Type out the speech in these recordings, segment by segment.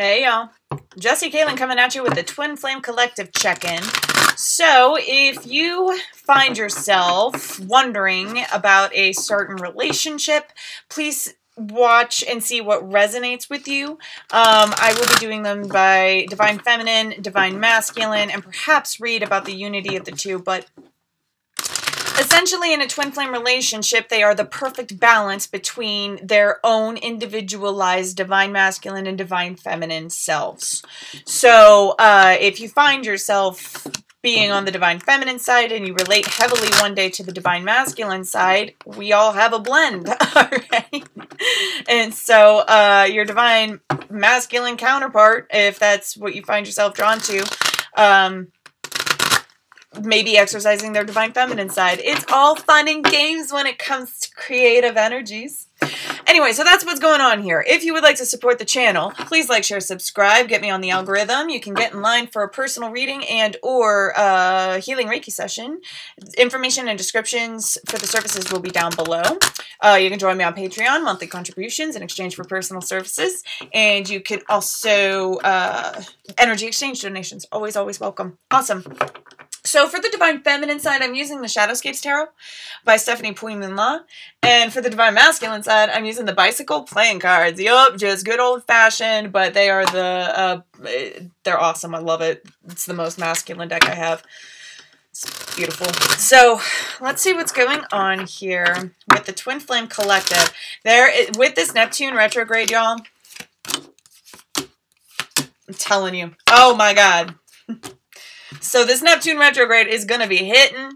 Hey y'all, Jesse Kalen coming at you with the Twin Flame Collective check-in. So if you find yourself wondering about a certain relationship, please watch and see what resonates with you. I will be doing them by Divine Feminine, Divine Masculine, and perhaps read about the unity of the two, but essentially, in a twin flame relationship, they are the perfect balance between their own individualized divine masculine and divine feminine selves. So, if you find yourself being on the divine feminine side and you relate heavily one day to the divine masculine side, we all have a blend, alright? And so, your divine masculine counterpart, if that's what you find yourself drawn to, maybe exercising their divine feminine side. It's all fun and games when it comes to creative energies. Anyway, so that's what's going on here. If you would like to support the channel, please like, share, subscribe, get me on the algorithm. You can get in line for a personal reading and or healing Reiki session. Information and descriptions for the services will be down below. You can join me on Patreon, monthly contributions in exchange for personal services. And you can also, energy exchange donations. Always, always welcome. Awesome. So for the Divine Feminine side, I'm using the Shadowscapes Tarot by Stephanie Puy-Min-La. And for the Divine Masculine side, I'm using the Bicycle playing cards. Yup, just good old-fashioned, but they are they're awesome. I love it. It's the most masculine deck I have. It's beautiful. So let's see what's going on here with the Twin Flame Collective. With this Neptune retrograde, y'all, I'm telling you. Oh my God. So this Neptune retrograde is going to be hitting.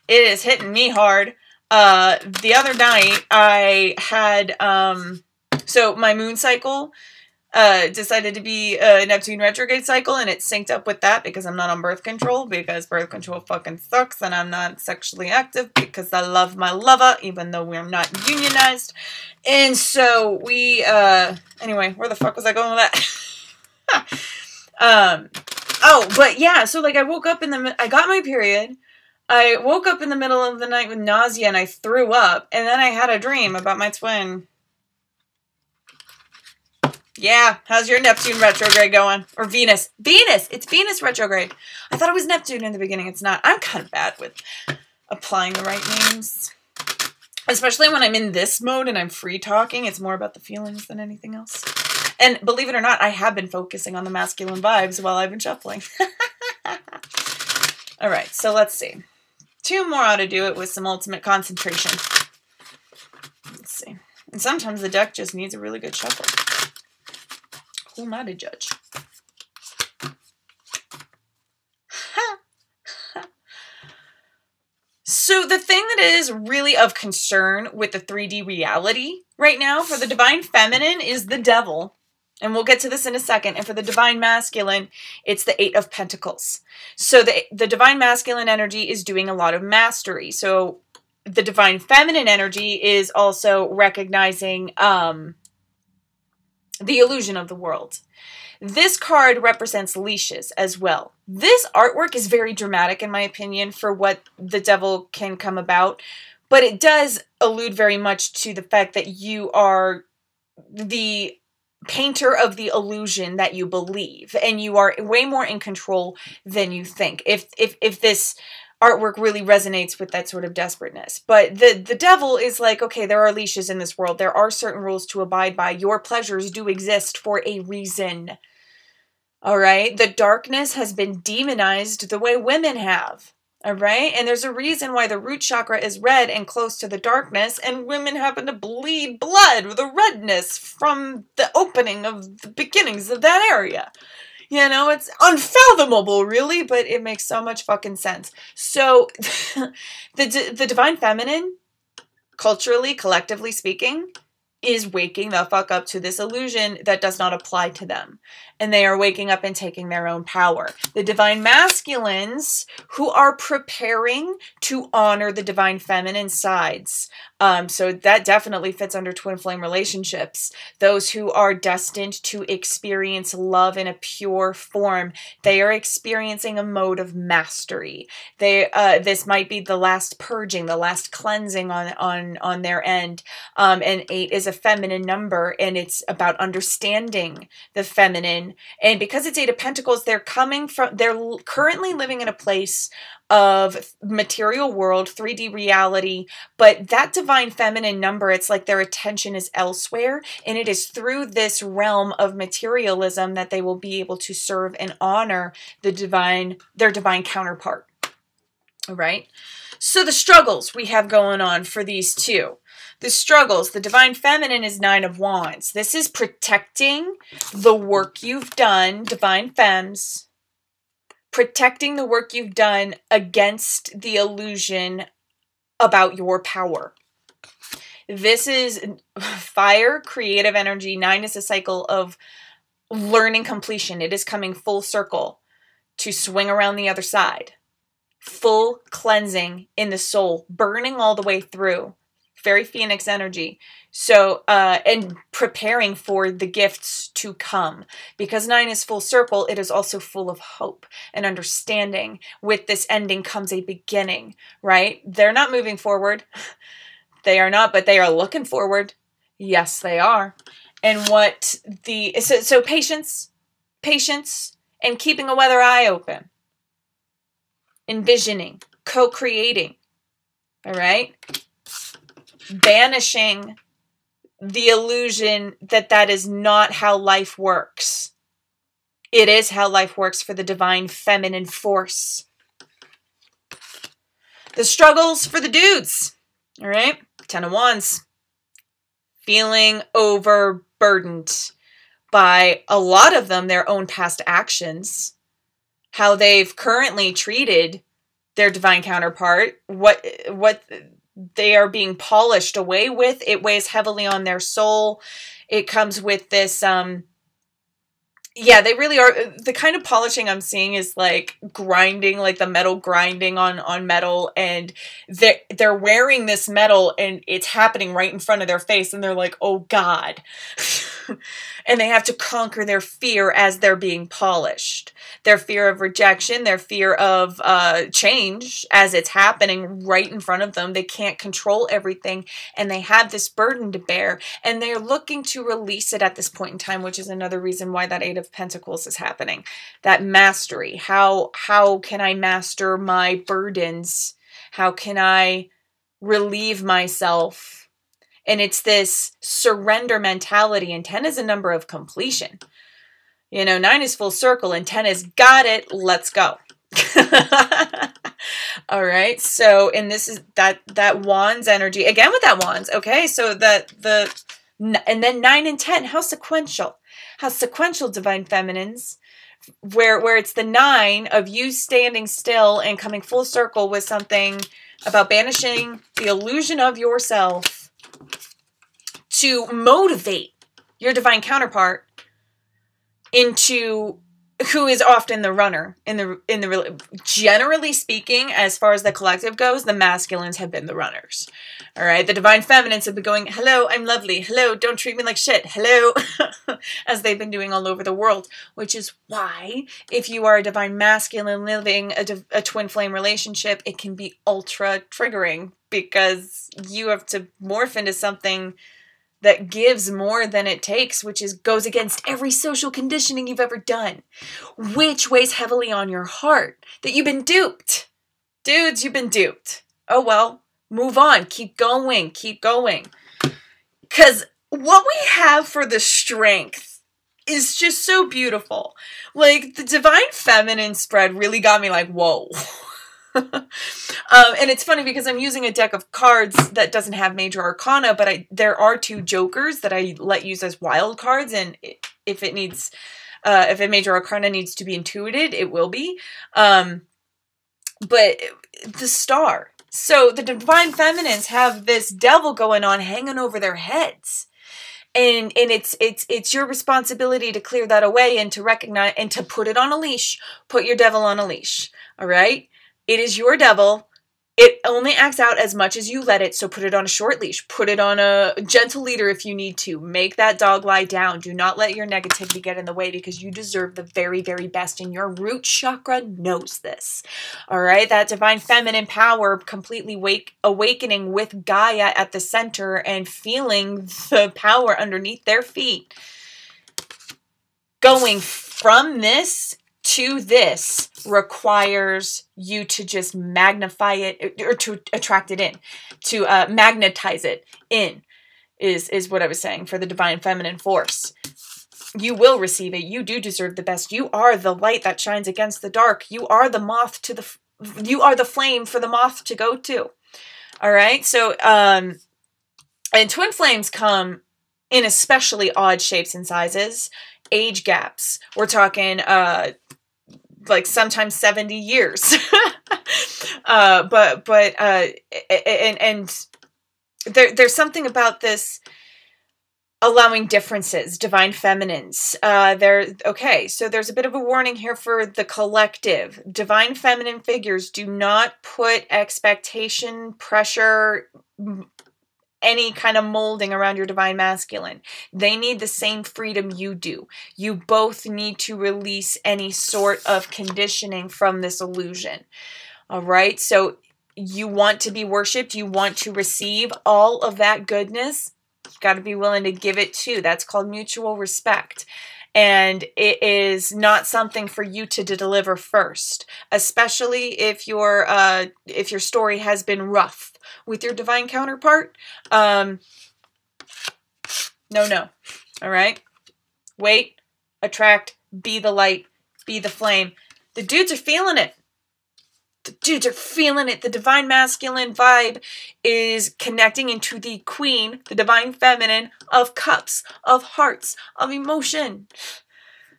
It is hitting me hard. The other night I had, so my moon cycle decided to be a Neptune retrograde cycle, and it synced up with that because I'm not on birth control, because birth control fucking sucks, and I'm not sexually active because I love my lover, even though we're not unionized. And so we, anyway, where the fuck was I going with that? Oh, but yeah, so like I woke up I got my period. I woke up in the middle of the night with nausea and I threw up. And then I had a dream about my twin. Yeah, how's your Neptune retrograde going? Or Venus. Venus! It's Venus retrograde. I thought it was Neptune in the beginning. It's not. I'm kind of bad with applying the right names. Especially when I'm in this mode and I'm free talking. It's more about the feelings than anything else. And believe it or not, I have been focusing on the masculine vibes while I've been shuffling. All right, so let's see. Two more how to do it with some ultimate concentration. Let's see. And sometimes the deck just needs a really good shuffle. Who am I to judge? So the thing that is really of concern with the 3D reality right now for the Divine Feminine is the Devil. And we'll get to this in a second. And for the Divine Masculine, it's the Eight of Pentacles. So the Divine Masculine energy is doing a lot of mastery. So the Divine Feminine energy is also recognizing the illusion of the world. This card represents leashes as well. This artwork is very dramatic, in my opinion, for what the Devil can come about. But it does allude very much to the fact that you are the painter of the illusion that you believe, and you are way more in control than you think. If this artwork really resonates with that sort of desperateness. But the Devil is like, okay, there are leashes in this world. There are certain rules to abide by. Your pleasures do exist for a reason. All right? The darkness has been demonized the way women have. All right? And there's a reason why the root chakra is red and close to the darkness, and women happen to bleed blood with a redness from the opening of the beginnings of that area. You know, it's unfathomable, really, but it makes so much fucking sense. So, the Divine Feminine, culturally, collectively speaking, is waking the fuck up to this illusion that does not apply to them. And they are waking up and taking their own power. The Divine Masculines, who are preparing to honor the Divine Feminine sides. So that definitely fits under twin flame relationships. Those who are destined to experience love in a pure form. They are experiencing a mode of mastery. This might be the last purging, the last cleansing on their end. And 8 is a feminine number, and it's about understanding the feminine. And because it's Eight of Pentacles, they're currently living in a place of material world, 3D reality, but that divine feminine number, it's like their attention is elsewhere, and it is through this realm of materialism that they will be able to serve and honor their divine counterpart. All right. So the struggles we have going on for these two. The struggles, the divine feminine is Nine of Wands. This is protecting the work you've done, divine femmes, protecting the work you've done against the illusion about your power. This is fire, creative energy. 9 is a cycle of learning completion. It is coming full circle to swing around the other side. Full cleansing in the soul, burning all the way through. Very Phoenix energy. So, and preparing for the gifts to come. Because 9 is full circle, it is also full of hope and understanding. With this ending comes a beginning, right? They're not moving forward. They are not, but they are looking forward. Yes, they are. And so patience, and keeping a weather eye open. Envisioning, co-creating, all right? Banishing the illusion that is not how life works. It is how life works for the divine feminine force. The struggles for the dudes, all right? 10 of Wands. Feeling overburdened by a lot of them, their own past actions. How they've currently treated their divine counterpart, what they are being polished away with. It weighs heavily on their soul. It comes with this, yeah, they really are. The kind of polishing I'm seeing is like grinding, like the metal grinding on metal, and they're wearing this metal and it's happening right in front of their face, and they're like, oh God. And they have to conquer their fear as they're being polished. Their fear of rejection, their fear of change as it's happening right in front of them. They can't control everything, and they have this burden to bear, and they're looking to release it at this point in time, which is another reason why that Eight of Pentacles is happening. That mastery. How can I master my burdens? How can I relieve myself? And it's this surrender mentality, and 10 is a number of completion. You know, 9 is full circle, and 10 is got it, let's go. All right, so, and this is that Wands energy. Again with that Wands, okay, so and then 9 and 10, how sequential. How sequential, divine feminines, where it's the 9 of you standing still and coming full circle with something about banishing the illusion of yourself to motivate your divine counterpart into who is often the runner generally speaking, as far as the collective goes, the masculines have been the runners. All right. The divine feminines have been going, hello, I'm lovely. Hello, don't treat me like shit. Hello, as they've been doing all over the world, which is why if you are a divine masculine living a twin flame relationship, it can be ultra triggering because you have to morph into something that gives more than it takes, which goes against every social conditioning you've ever done, which weighs heavily on your heart, that you've been duped. Dudes, you've been duped. Oh well, move on, keep going. Because what we have for the strength is just so beautiful. Like, the divine feminine spread really got me like, whoa. And it's funny because I'm using a deck of cards that doesn't have major arcana, but there are 2 jokers that I let use as wild cards, and if it needs, if a major arcana needs to be intuited, it will be. But the star. So the divine feminines have this devil going on hanging over their heads. And it's your responsibility to clear that away and to recognize and to put it on a leash. Put your devil on a leash. All right? It is your devil. It only acts out as much as you let it, so put it on a short leash. Put it on a gentle leader if you need to. Make that dog lie down. Do not let your negativity get in the way, because you deserve the very, very best, and your root chakra knows this. All right? That divine feminine power completely awakening with Gaia at the center and feeling the power underneath their feet. Going from this to this requires you to just magnify it, or to attract it in, to magnetize it in, is what I was saying for the divine feminine force. You will receive it. You do deserve the best. You are the light that shines against the dark. You are the moth to the, you are the flame for the moth to go to. All right. So, and twin flames come in especially odd shapes and sizes, age gaps. We're talking, like sometimes 70 years. There's something about this allowing differences, divine feminines. Okay, so there's a bit of a warning here for the collective. Divine feminine figures, do not put expectation, pressure, any kind of molding around your divine masculine. They need the same freedom you do. You both need to release any sort of conditioning from this illusion. All right? So you want to be worshipped. You want to receive all of that goodness. You've got to be willing to give it too. That's called mutual respect. And it is not something for you to deliver first, especially if your story has been rough with your divine counterpart. No. All right. Wait, attract, be the light, be the flame. The dudes are feeling it. The dudes are feeling it. The divine masculine vibe is connecting into the queen, the divine feminine of cups, of hearts, of emotion.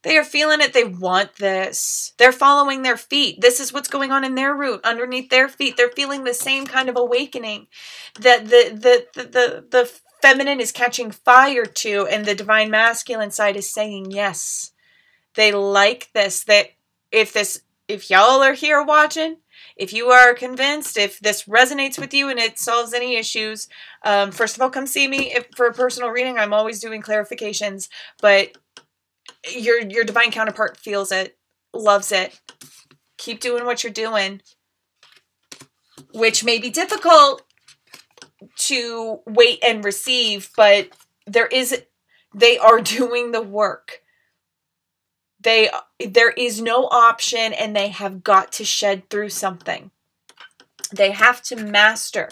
They are feeling it. They want this. They're following their feet. This is what's going on in their root, underneath their feet. They're feeling the same kind of awakening that the feminine is catching fire to, and the divine masculine side is saying yes. They like this. That if y'all are here watching, if you are convinced, if this resonates with you and it solves any issues, first of all, come see me for a personal reading. I'm always doing clarifications, but your divine counterpart feels it, loves it. Keep doing what you're doing, which may be difficult to wait and receive, but they are doing the work. There is no option, and they have got to shed through something. They have to master.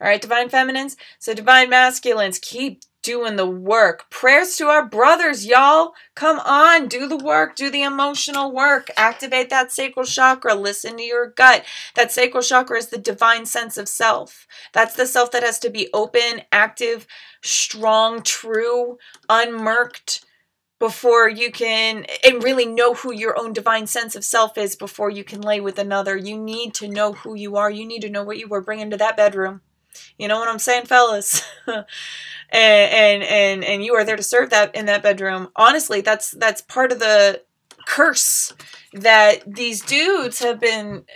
All right, divine feminines. So divine masculines, keep doing the work. Prayers to our brothers, y'all. Come on, do the work. Do the emotional work. Activate that sacral chakra. Listen to your gut. That sacral chakra is the divine sense of self. That's the self that has to be open, active, strong, true, unmurked, before you can, and really know who your own divine sense of self is before you can lay with another. You need to know who you are. You need to know what you were bringing to that bedroom. You know what I'm saying, fellas? and you are there to serve that in that bedroom. Honestly, that's part of the curse that these dudes have been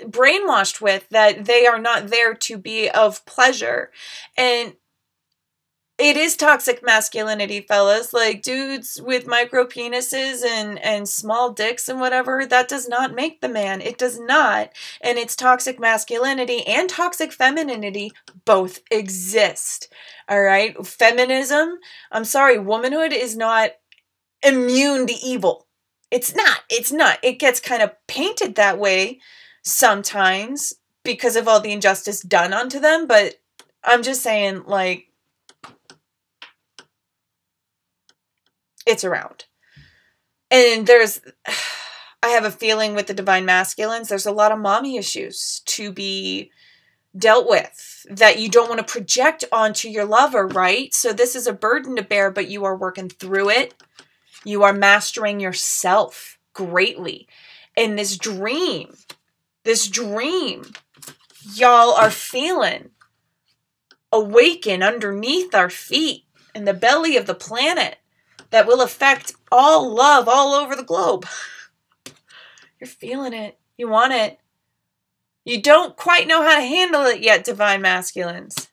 brainwashed with, that they are not there to be of pleasure. And it is toxic masculinity, fellas. Like, dudes with micro penises and small dicks and whatever, that does not make the man. It does not. And it's toxic masculinity and toxic femininity both exist. All right? Feminism, I'm sorry, womanhood is not immune to evil. It's not. It's not. It gets kind of painted that way sometimes because of all the injustice done onto them. But I'm just saying, like, it's around. And I have a feeling with the divine masculines, there's a lot of mommy issues to be dealt with that you don't want to project onto your lover, right? So this is a burden to bear, but you are working through it. You are mastering yourself greatly. And this dream, y'all are feeling awaken underneath our feet in the belly of the planet, that will affect all love all over the globe. You're feeling it. You want it. You don't quite know how to handle it yet, Divine Masculines.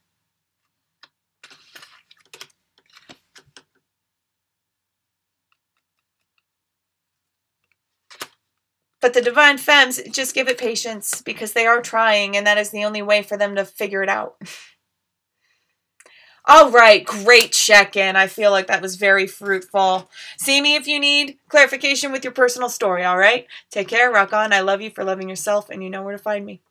But the Divine Femmes, just give it patience because they are trying, and that is the only way for them to figure it out. All right, great check-in. I feel like that was very fruitful. See me if you need clarification with your personal story, all right? Take care, rock on. I love you for loving yourself, and you know where to find me.